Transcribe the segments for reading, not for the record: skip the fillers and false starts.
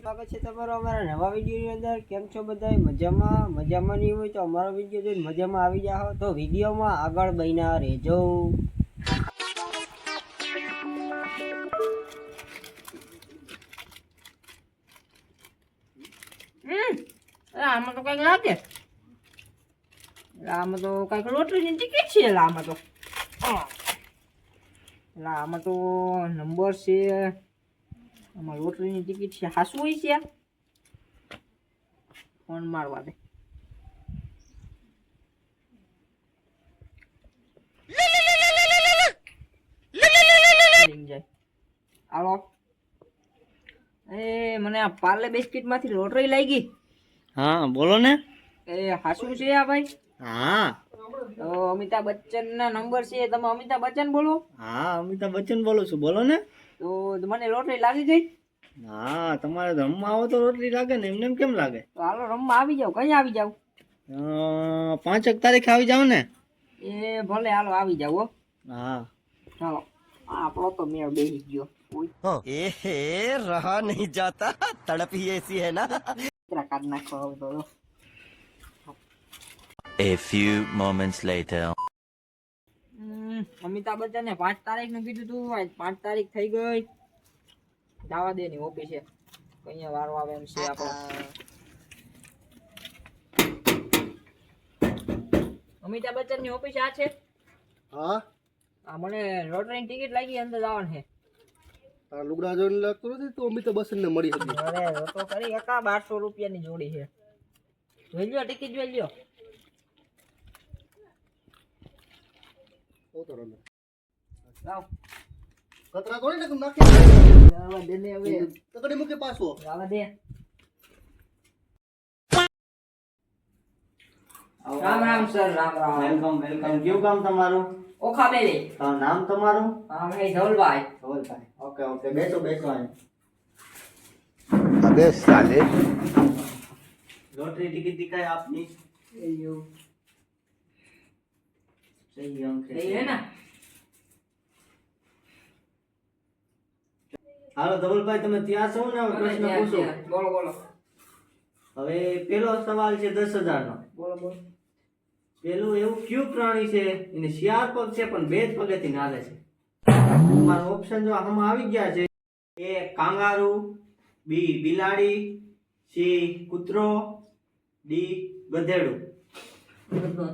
સ્વાગત છે તમારો અમારા નવા વિડીયોની અંદર। કેમ છો બધા? મજામાં નહીં હોય તો અમારો વિડીયો જોઈને મજામાં આવી જાઓ તો વિડીયોમાં આગળ બન્યા રહેજો। આમાં તો કઈક લાગે, આમાં તો કઈક લોટરીની ટિકિટ છે। આમાં તો નંબર છે, આમાં લોટરીની ટિકિટ છે। હાસું હોય છે? ફોન મારવા દે। હાલો, એ મને આ પાર્લે બિસ્કિટ માંથી લોટરી લાગી। हाँ बोलो ने। એ હાસું છે આ ભાઈ? हाँ તો અમિતાભ બચ્ચન ના નંબર છે, તમે અમિતાભ બચ્ચન બોલો? हाँ अमिताभ बच्चन बोलो छू, बोलो ने। તો મને લોટરી લાગી ગઈ। हाँ તમારે રમવા આવો તો રોટલી લાગે ને, એમને કેમ લાગે? તો હાલો રમવા આવી જાવ। કઈ આવી જાવ? 5 તારીખે આવી જાવ ને। એ ભલે, હાલો આવી જાવ હો। हाँ ચાલો, આપણો તો મેળ બેસી ગયો। ए रहा नहीं जाता, तड़प ही ऐसी है ना। કાઢ નાખો હવે તો। A few moments later. Amitabh Bachchan ને 5 તારીખ નું કીધું તું, 5 તારીખ થઈ ગઈ। જવા દે ની ઓફિસે, કઈ વારો આવે એમ છે આપણો। અમિતાભ બચ્ચન ની ઓફિસ આ છે? હા, આ મને લોટરીની ટિકિટ લાગી, અંદર જવાનું છે। તારા લુગડા જોઈને લાગતું નથી તો અમિતાભ બચ્ચન ને મળી હતી। અરે તો કરી કાકા, 1200 રૂપિયાની જોડી છે। જોઈ લ્યો, ટિકિટ જોઈ લ્યો। લાવ કતરા કોને ને નાખી આવા દે ને હવે, તકડી મૂકે પાછો। આવા દે। Ram Ram sir, Ram Ram. Welcome welcome. કેવું કામ તમારું? ઓખા બેલી। નામ તમારું? હા ભાઈ ધવલભાઈ। ધવલભાઈ। ઓકે ઓકે, બેસો બેસો। અહીં अबे साले लॉटरी टिकट दिखाए आपने? એયો सही अंक એ હે ને? હાલો ધવલભાઈ, તમે ત્યાં છો ને? હવે પ્રશ્ન પૂછો। બોલો બોલો હવે પેલો સવાલ છે 10,000 નો। બોલો બોલો। પેલું એવું કયું પ્રાણી છે એને 4 પગ છે પણ 2 પગેથી ચાલે છે? તમારો ઓપ્શન જો આમાં આવી ગયા છે: એ કાંગારૂ, બી બિલાડી, સી કૂતરો, ડી ગધેડું।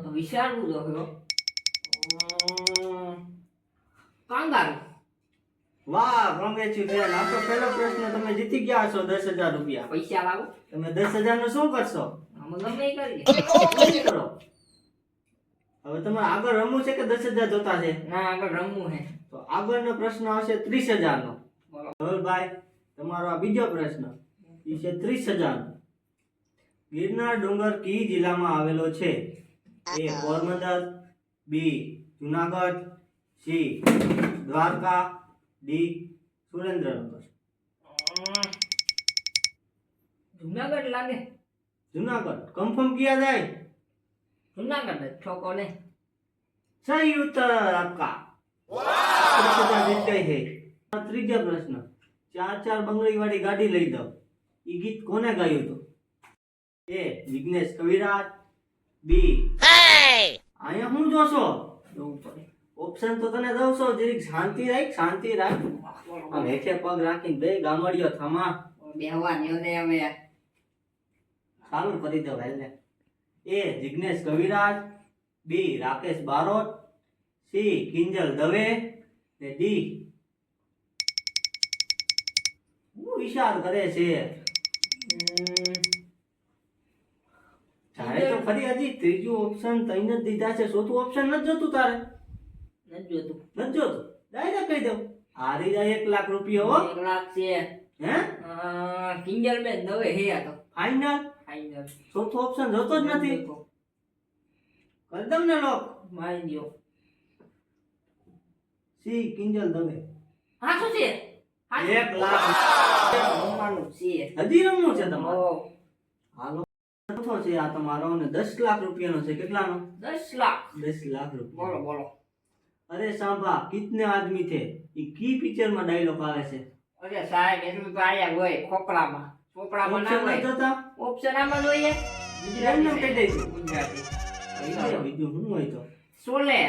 તો વિચારવું જો હો। કાંગારૂ। વાહ, કોંગ્રેચ્યુલેશન! આપનો પહેલો પ્રશ્ન તમે જીતી ગયા છો 10,000 રૂપિયા। પૈસા લાવો, તમે 10,000 નું શું કરશો? આમાં ગમે એ કરી શું કરો? હવે તમારે આગળ રમવું છે કે 10,000 જોતા છે? ના, આગળ રમવું હે। તો આગળનો પ્રશ્ન આવશે 30,000 નો। બોલો। ધવલભાઈ, તમારો આ બીજો પ્રશ્ન ઈ છે 30,000 નો। ગિરનાર ડુંગર કઈ જિલ્લામાં આવેલો છે? એ પોરબંદર, બી જુનાગઢ, સી દ્વારકા, ડી સુરેન્દ્રનગર। જુનાગઢ લાગે। જુનાગઢ कंफर्म किया जाए? જુનાગઢ જ ठोको ने। सही उत्तर आपका। 30,000 जीत गए है। ત્રીજો પ્રશ્ન, 4 બંગડી વાળી ગાડી લઈ દો, ઈ ગીત કોને ગાયું હતું? એ વિઘ્નેશ કવિરાજ, બી અહીંયા હું જોશો? ઓપ્શન તો તને દઉં છો, જરીક શાંતિ રાખ, શાંતિ રાખ। આમ હેઠે પગ રાખીને બે ગામડિયો થમા બેહવાની ને હવે ચાલુ કરી દો વહેલે। એ જિગ્નેશ કવિરાજ, બી રાકેશ બારોટ, સી કિંજલ દવે ને ડી હું વિચાર કરે છે? તારે તો ફરી હજી ત્રીજું ઓપ્શન તઈને જ દીધા છે, ચોથું ઓપ્શન નથી જોતું તારે? નથી જોતું। નથી જોતું? ડાયરેક્ટ કહી દઉં, હારી જાય 1 લાખ રૂપિયા હો। 1 લાખ છે। હે કિંજલ બેન દવે હે આ તો ફાઇનલ? ફાઈનલ। ચોથું ઓપ્શન જોતો જ નથી? કરી દઉં ને લોક? મારી દયો। સી કિંજલ દવે। હા શું છે? 1 લાખ રમવાનું છે। હજી રમવું છે તમારે? ઓ હાલો, ચોથો છે આ તમારો અને 10 લાખ રૂપિયાનો છે। કેટલાનો? 10 લાખ। 10 લાખ રૂપિયા। બોલો બોલો। અરે સાંભા કિતને આદમી थे, ये की पिक्चर में डायलॉग આવે છે? અરે સાહેબ, એટલું તો આયા હોય ખોપરામાં ચોપડામાં ના ઓપ્શન હોય નહીં જોતા ઓપ્શન આમાં જોઈએ એમને કહી દઈશું ગુજરાતી કહી દે, બીજું શું હોય તો સોલે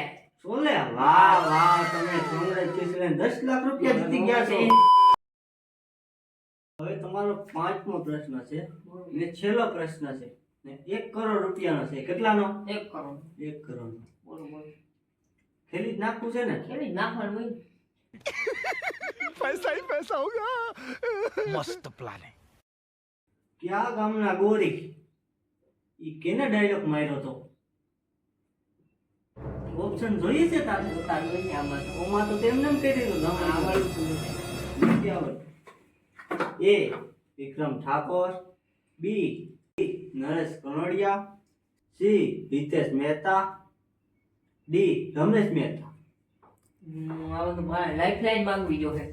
સોલે વાહ વાહ તમે કોંગ્રેચ્યુલેશન 10 લાખ રૂપિયા જીતી ગયા છો હવે તમારો 5મો પ્રશ્ન છે ને છેલ્લો પ્રશ્ન છે ને 1 કરોડ રૂપિયાનો છે કેટલાનો 1 કરોડ 1 કરોડ બોલો બોલો ખેલી જ નાખવું છે ને ખેડી નાખવાનું હોય पैसा ही पैसा होगा मस्त प्लान है ક્યાં ગામના ગોરી ઈ કેને ડાયલોગ માર્યો તો ઓપ્શન જોઈએ છે તારે જોતા જોઈએ આમાં તો ઓમાં તો તેમને એમ કહી દીધું આવડતું નથી. એ વિક્રમ ઠાકોર બી નરેશ કનોડિયા સી હિતેશ મહેતા ડી રમેશ મહેતા હવે તો મારે લાઈફલાઈન માંગવી જો હે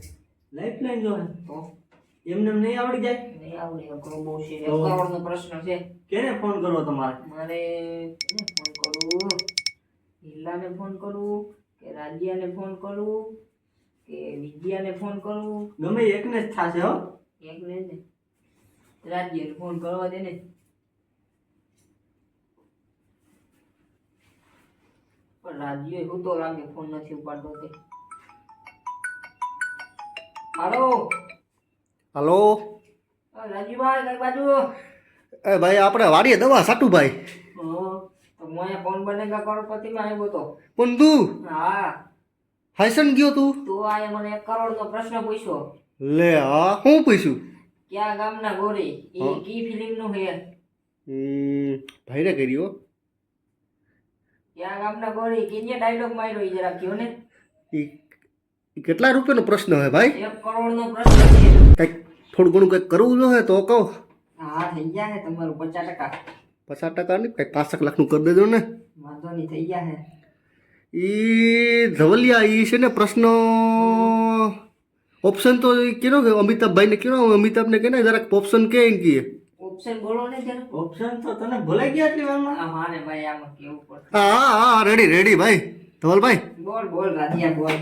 લાઈફલાઈન જો હે તો એમને એમ નહીં આવડી જાય નહીં આવડે અઘરો બહુ છે 1 તો? કરોડનો પ્રશ્ન છે કેને ફોન કરવો તમારે મારે કોને ફોન કરું હિલ્લાને ફોન કરું કે રાજ્યાને ફોન કરું કે વિદ્યાને ફોન કરું ગમે એકને જ થાશે હો એકને જ ને રાજ્યને ફોન કરવા દે ને પણ રાજ્ય હું તો લાગે ફોન નથી ઉપાડતો તે હાલો હાલો રાજુભાઈ કઈ બાજુ એ ભાઈ આપણે વાડીએ દવા સાટું ભાઈ તો હું અહીંયા ફોન બનેગા કરોડપતિમાં આવ્યો તો પણ તું હા હાઈસન ગયો તું તો આયા મને 1 કરોડનો પ્રશ્ન પૂછ્યો લે હા હું પૂછ્યું ક્યાં ગામના ગોરી એ કી ફિલ્મનું હે ભાઈને કર્યો ક્યાં ગામના ગોરી કેને ડાયલોગ માર્યો ઈ જરા કયો ને ઈ કેટલા રૂપિયાનો પ્રશ્ન હે ભાઈ 1 કરોડનો પ્રશ્ન છે કંઈક થોડું ઘણું કંઈક કરવું જોઈએ તો કહો હા થઈ ગયા હે તમારું 50% 50% નહીં કંઈક 65 લાખનું કરી દેજો ને વાંધો નહીં થઈ ગયા હે ઈ ધવલિયા ઈ છે ને પ્રશ્ન ઓપ્શન તો કેનો કે અમિતાભભાઈને કેનો અમિતાભને કે ને જરાક ઓપ્શન કે એમ કીએ ઓપ્શન બોલો ને જરા ઓપ્શન તો તને ભૂલાઈ ગયા એટલી વારમાં આ મારે ભાઈ આમાં કેવું પડશે હા હા રેડી રેડી ભાઈ ધવલભાઈ બોલ બોલ રાધિયા બોલ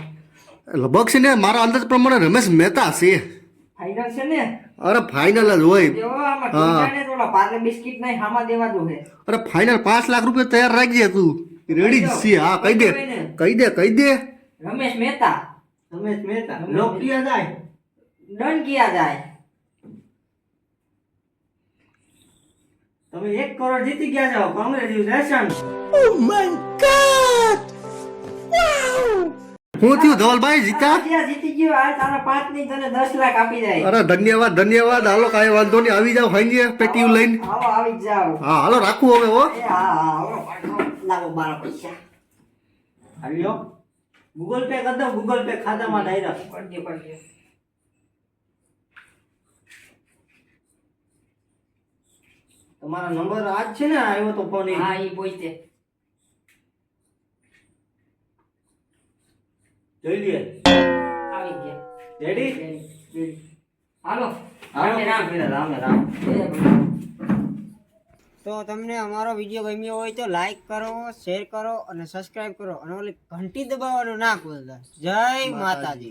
લગભગ છે ને મારા અંદાજ પ્રમાણે રમેશ મહેતા છે ફાઈનલ છે ને અરે ફાઇનલ જ હોય દેવો આમાં ટીચાને થોડા પાર્લે બિસ્કિટ નહીં હામાં દેવા દો હે અરે ફાઇનલ 5 લાખ રૂપિયા તૈયાર રાખજે તું રેડી જ છે હા કહી દે કહી દે રમેશ મહેતા રમેશ મહેતા લોકપ્રિય જાય ડન કિયા જાય તમે 1 કરોડ જીતી ગયા છો કોંગ્રેચ્યુલેશન હું થયું ધવલભાઈ જીતા રાધિયા જીતી ગયો આ તારા 5 ની તને 10 લાખ આપી જાય અરે ધન્યવાદ ધન્યવાદ હાલો કાંઈ વાંધો નહીં આવી જાવ ખાઈ પેટીયું લઈને આવો આવી જ જાઓ હા હાલો રાખું હવે હો એ હા હા આવો લાવો મારા પૈસા આવ્યો ગૂગલ પે કર દો ગૂગલ પે ખાતામાં ડાયરેક્ટ પડજે પડજે તમારો નંબર આજ છે ને આવ્યો તો ફોન એ હા ઈ પોઈતે જોઈ લઈએ આવી ગયા રેડી રેડી હાલો રામ રામ રામ રામ જય ભગવાન. તો તમને અમારો વિડીયો ગમ્યો હોય તો લાઈક કરો શેર કરો અને સબસ્ક્રાઇબ કરો અને ઓલી ઘંટી દબાવવાનું ના ભૂલતા જય માતાજી